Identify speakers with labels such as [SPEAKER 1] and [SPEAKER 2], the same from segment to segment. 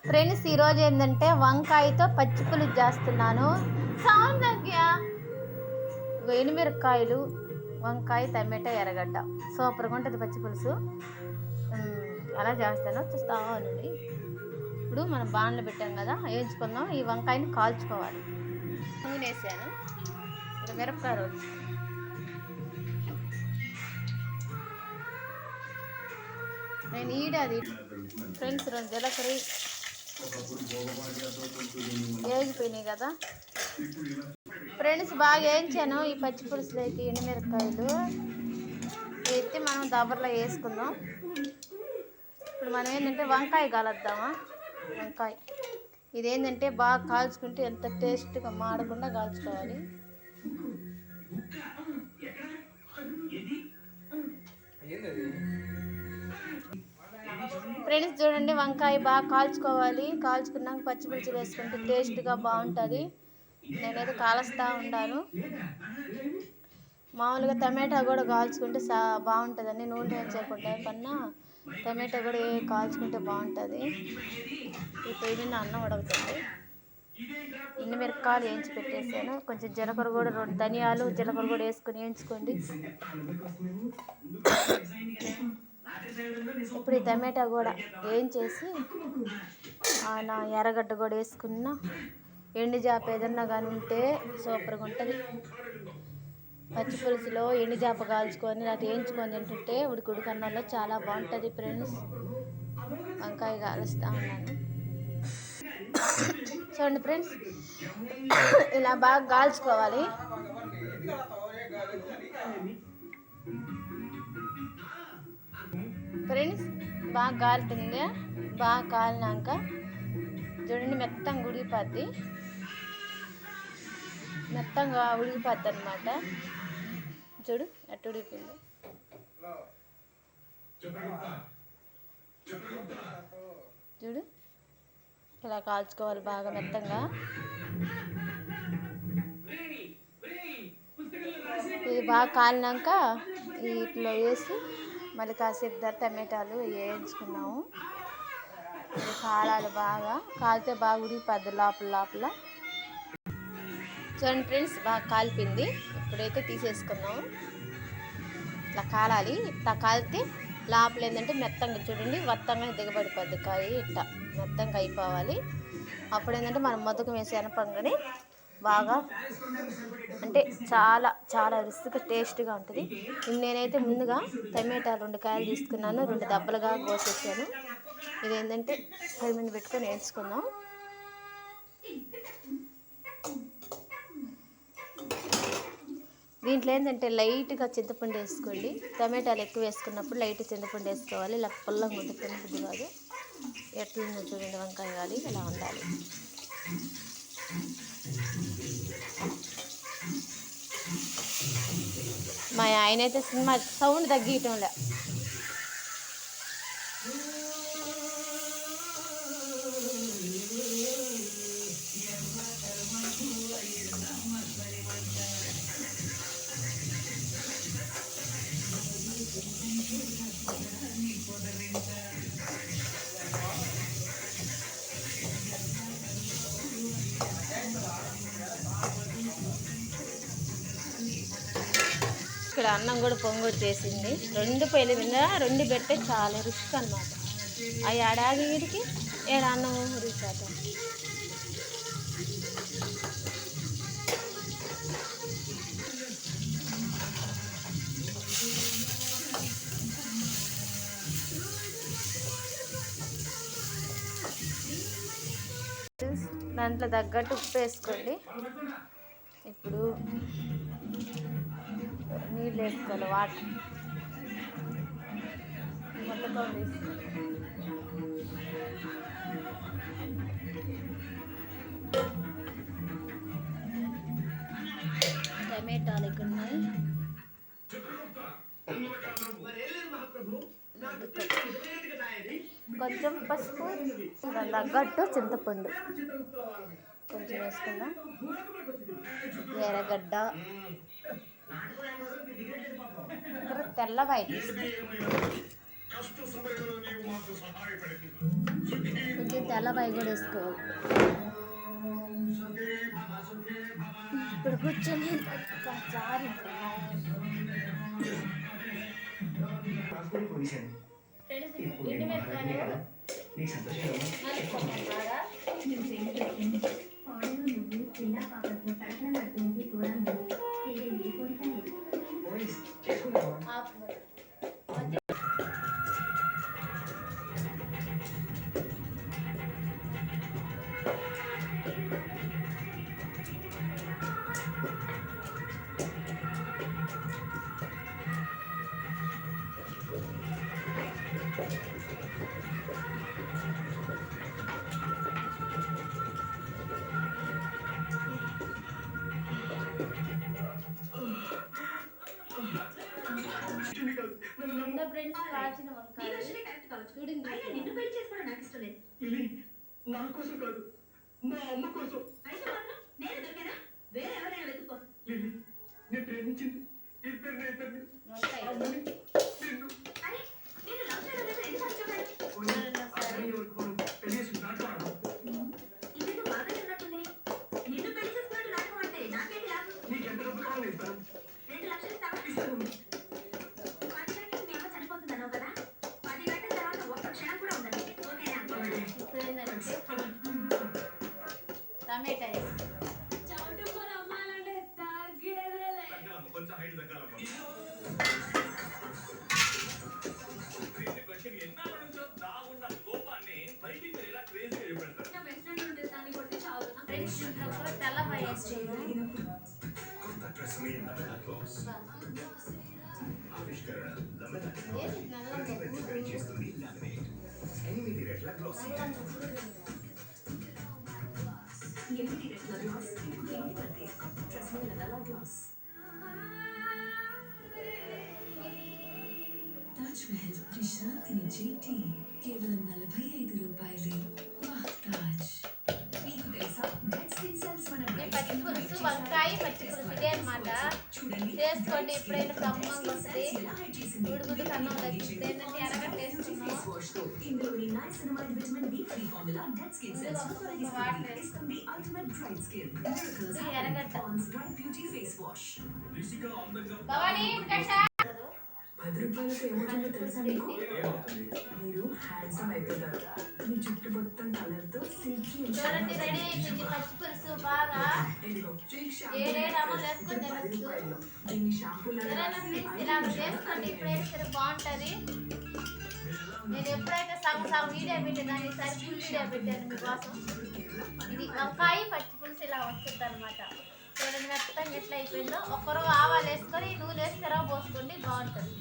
[SPEAKER 1] Friends, ఈరోజు ఏంటంటే వంకాయతో పచ్చి పులుసు చేస్తున్నాను. సౌండ్ తగ్గా. ఎండుమిరపకాయలు, వంకాయ, టమాటా, ఎర్రగడ్డ సూపర్గా ఉంటుంది పచ్చి పులుసు. అలా చేస్తాను, చూస్తా ఉండండి. ఇప్పుడు మనం బాణలు పెట్టాం కదా, వేయించుకుందాం. ఈ వంకాయని కాల్చుకోవాలి. నూనె వేసాను, ఇప్పుడు మిరపకాయ రోజు నేను ఈడది ఫ్రెండ్స్. రెండు జీలకర్ర వేగిపోయినాయి కదా ఫ్రెండ్స్, బాగా వేయించాను. ఈ పచ్చి పులుసులోకి ఎండుమిరపకాయలు ఎత్తి మనం దబర్లో వేసుకుందాం. ఇప్పుడు మనం ఏంటంటే వంకాయ కాలుద్దామా. వంకాయ ఇదేంటంటే బాగా కాల్చుకుంటే ఎంత టేస్ట్గా మాడకుండా కాల్చుకోవాలి. ఫ్రెండ్స్ చూడండి, వంకాయ బాగా కాల్చుకోవాలి. కాల్చుకున్నాక పచ్చిమిర్చి వేసుకుంటే టేస్ట్గా బాగుంటుంది. నేనైతే కాలుస్తూ ఉంటాను. మామూలుగా టమాటా కూడా కాల్చుకుంటే బాగుంటుందని నూనె వేయించకుండా కన్నా టమాటా కూడా కాల్చుకుంటే బాగుంటుంది. ఈ పొయ్యి మీద అన్నం ఉడుకుతుంది. ఎండుమిరపకాయలు వేయించి పెట్టేసాను. కొంచెం జీలకర్ర కూడా, రెండు ధనియాలు, జీలకర్ర కూడా వేసుకొని వేయించుకోండి. ఇప్పుడు ఈ టమాటా కూడా వేయించేసి నా ఎర్రగడ్డ కూడా వేసుకున్న ఎండు చేప ఏదన్నా కానీ ఉంటే సూపర్గా ఉంటుంది. పచ్చి పులుసులో ఎండు చేప కాల్చుకొని అది వేయించుకొని తింటుంటే ఉడికన్నంలో చాలా బాగుంటుంది. ఫ్రెండ్స్, వంకాయ కాలుస్తూ ఉన్నాను. చూడండి ఫ్రెండ్స్, ఇలా బాగా కాల్చుకోవాలి. ఫ్రెండ్స్, బాగా కాలుతుంది. బాగా కాలినాక చూడండి మెత్తంగా ఉడికిపోద్ది. మెత్తంగా ఉడికిపోద్ది అనమాట. చూడు ఎట్ట ఉడికిపోయింది. చూడు ఇలా కాల్చుకోవాలి బాగా మెత్తంగా. ఇది బాగా కాలినాక వీటిలో వేసి మళ్ళీ కాసేపు టమాటాలు వేయించుకున్నాము. ఇది కాలాలి, బాగా కాలితే బాగా ఉడికిపోద్ది లోపల. చూడండి ఫ్రెండ్స్, బాగా కాలిపోయింది. ఇప్పుడైతే తీసేసుకున్నాము. ఇట్లా కాలాలి. ఇట్లా కాలితే లోపల ఏంటంటే మెత్తంగా చూడండి మొత్తంగా దిగబడిపోద్ది. కాయ ఇట్లా మెత్తంగా అయిపోవాలి. అప్పుడు ఏంటంటే మనం మొదకం వేసి అనపంగానే బాగా అంటే చాలా చాలా రుచిగా టేస్ట్గా ఉంటుంది. నేనైతే ముందుగా టమాటాలు 2 కాయలు తీసుకున్నాను, 2 దెబ్బలుగా కోసేసాను. ఇదేంటంటే పొయ్యి మీద పెట్టుకొని వేయించుకుందాం. దీంట్లో ఏంటంటే లైట్గా చింతపండు వేసుకోండి. టమాటాలు ఎక్కువ వేసుకున్నప్పుడు లైట్ చింతపండు వేసుకోవాలి. ఇలా పుల్లంగా ఉంటుంది, బుద్ధి కాదు. ఎట్లా చూడండి వంకాయ కాలి ఇలా ఉండాలి. మా ఆయన అయితే సినిమా సౌండ్ తగ్గియటంలే. ఇక్కడ అన్నం కూడా పొంగొట్టేసింది. 2 పొయ్యిల మీద 2 పెడితే చాలా రిస్క్ అన్నమాట. ఆ ఏడాది వీడికి అన్నం ఉడికిపోతాం. దాంట్లో తగ్గట్టు ఉప్పు వేసుకోండి. ఇప్పుడు నీళ్ళు వేసుకోవాలి, వాటర్ మొత్తం టమాటాలు ఇక్కడ ఉన్నాయి. కొంచెం పసుపు, దాని తగ్గట్టు చింతపండు కొంచెం వేసుకుందాం. ఎర్రగడ్డ, తెల్లవాయి తెల్లపాయ కూడా వేసుకోవాలి. ఇప్పుడు కూర్చొని జారి ఫ్రెండ్స్ కాల్చిన వంకాయ చూడండి. నిన్ను పెళ్లి చేసుకోవడం నాకు ఇష్టం లేదు. నా కోసం కాదు, నా అమ్మ కోసం. అయితే మాత్రం నేను దొరికేనా? వేరే ఎవరైనా వెతుక్కో. నేను ప్రేమించింది ఇద్దరిని. అరే నేను లవ్ చేయడం లేదు, ఎందుకు వచ్చాను? ఇదేదో బాగా ఉన్నట్టుంది. నిన్ను పెళ్లి చేసుకున్నట్టు నాటకం అంటే నాకేంటి లాభం? నీకెంత డబ్బు కావాలి ఇస్తాను. 2 లక్షలు ఇస్తావా? ఇస్తాను. 10 గంటలకు మీ అమ్మ చనిపోతుందన్నావు కదా, 10 గంటల తర్వాత ఒక్క క్షణం కూడా ఉండదు. ఓకేనా? టమాటా చౌటుకొని అమ్మాలంటే తాగేదేలే. కొంచెం హైట్ తగ్గాలమ్మా. తెల్లపాయ
[SPEAKER 2] ताज महल विश्रांति टी केवलम 45 రూపాయలే. ताज మీకు తెలుసా డెడ్ స్కిన్ సెల్స్ మన
[SPEAKER 1] పచ్చి పులుసు వంకాయ పచ్చి పులుసు ఇదే అనమాట. చేసుకోండి, ఎప్పుడైనా కమ్మగా వస్తుంది. గుడి కన్నం తగ్గిస్తే ఏంటంటే ఎరగట్టేస్తున్నాం.
[SPEAKER 2] ఇందులోని niacinamide vitamin B3 formula dead skin cells ఇస్తుంది అల్టిమేట్ బ్రైట్ స్కిన్ మిరకల్స్
[SPEAKER 1] ఎరగట్ట
[SPEAKER 2] bright beauty face wash.
[SPEAKER 1] Bhavani
[SPEAKER 2] 10 రూపాయలకి ఏమవుతుందో తెలుసా మీకు? మీరు హ్యాండ్సమ్ అయిపోతారు. మీ జుట్టు మొత్తం కలర్తో సిల్కీ
[SPEAKER 1] చూడండి, రెడీ అయిపోయింది పచ్చి పులుసు. బాగా
[SPEAKER 2] దీన్ని షాంపూ
[SPEAKER 1] ఇలా చేసుకోండి, ఇప్పుడు వేస్తే బాగుంటుంది. నేను ఎప్పుడైతే సగం వీడియో పెట్టేదాన్ని, ఈసారి ఫుల్ వీడియో పెట్టాను మీకోసం. ఇది వంకాయ పచ్చి పులుసు ఇలా వస్తుంది అనమాట. చూడండి మెత్తంగా ఎట్లా అయిపోయిందో. ఒక్కరో ఆవాలు వేసుకొని నూనె వేసి తెరవ పోసుకోండి, బాగుంటుంది.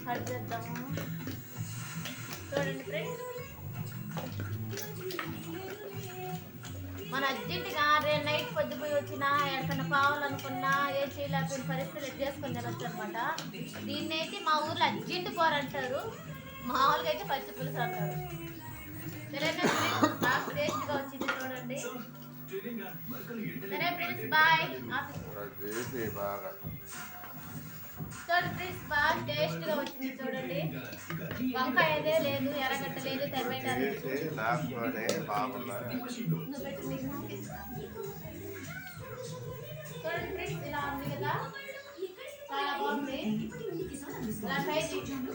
[SPEAKER 1] కట్ చేద్దాము. చూడండి ఫ్రెండ్స్, మన అర్జెంటుగా నైట్ పొద్దుపోయి వచ్చినా ఎక్కడికన్నా కావాలనుకున్నా ఏ చేయలేకపోయిన పరిస్థితులు చేసుకొని తినొచ్చు అనమాట. దీన్ని అయితే మా ఊర్లో అర్జెంటు కూర అంటారు, మామూలుగా అయితే పచ్చి పులుసు అంటారు. బాగా టేస్ట్గా వచ్చింది చూడండి. సరే ఫ్రెండ్స్ బాయ్. చూడండి ఫ్రెండ్స్, బాగా టేస్ట్గా వచ్చింది చూడండి. వంకాయ అదే లేదు, ఎర్రగడ్డ లేదు, టమాటా లేదు. చూడండి ఫ్రెండ్స్, ఇలా ఉంది కదా, చాలా బాగుంది. ఇలా ట్రై చేయండి.